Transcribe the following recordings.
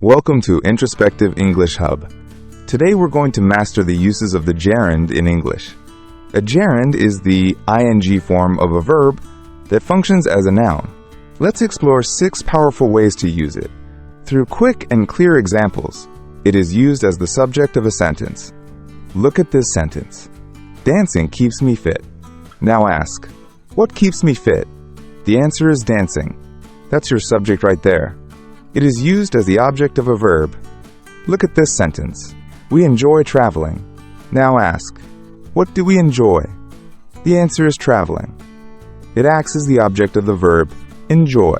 Welcome to Introspective English Hub. Today we're going to master the uses of the gerund in English. A gerund is the ing form of a verb that functions as a noun. Let's explore 6 powerful ways to use it. Through quick and clear examples, it is used as the subject of a sentence. Look at this sentence. Dancing keeps me fit. Now ask, what keeps me fit? The answer is dancing. That's your subject right there. It is used as the object of a verb. Look at this sentence. We enjoy traveling. Now ask, what do we enjoy? The answer is traveling. It acts as the object of the verb enjoy.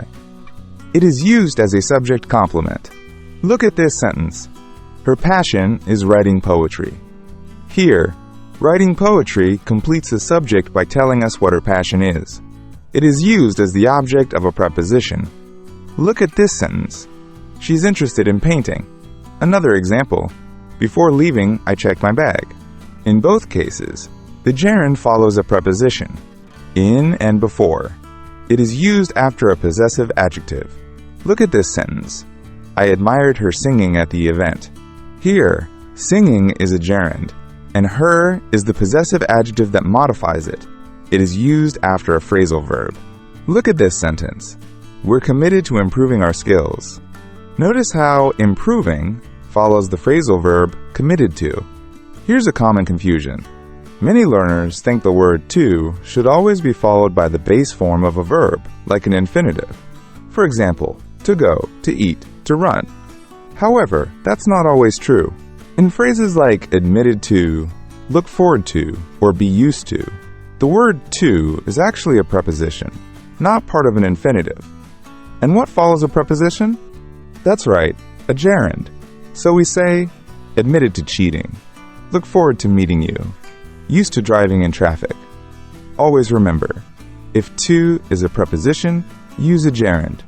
It is used as a subject complement. Look at this sentence. Her passion is writing poetry. Here, writing poetry completes the subject by telling us what her passion is. It is used as the object of a preposition. Look at this sentence. She's interested in painting. Another example. Before leaving, I checked my bag. In both cases, the gerund follows a preposition, in and before. It is used after a possessive adjective. Look at this sentence. I admired her singing at the event. Here, singing is a gerund, and her is the possessive adjective that modifies it. It is used after a phrasal verb. Look at this sentence. We're committed to improving our skills. Notice how improving follows the phrasal verb committed to. Here's a common confusion. Many learners think the word to should always be followed by the base form of a verb, like an infinitive. For example, to go, to eat, to run. However, that's not always true. In phrases like admitted to, look forward to, or be used to, the word to is actually a preposition, not part of an infinitive. And what follows a preposition? That's right, a gerund. So we say, admitted to cheating, look forward to meeting you, used to driving in traffic. Always remember, if to is a preposition, use a gerund.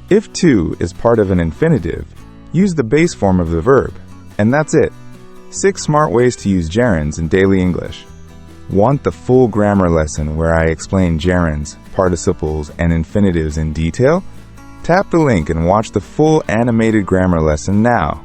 If to is part of an infinitive, use the base form of the verb. And that's it. 6 smart ways to use gerunds in daily English. Want the full grammar lesson where I explain gerunds, participles, and infinitives in detail? Tap the link and watch the full animated grammar lesson now.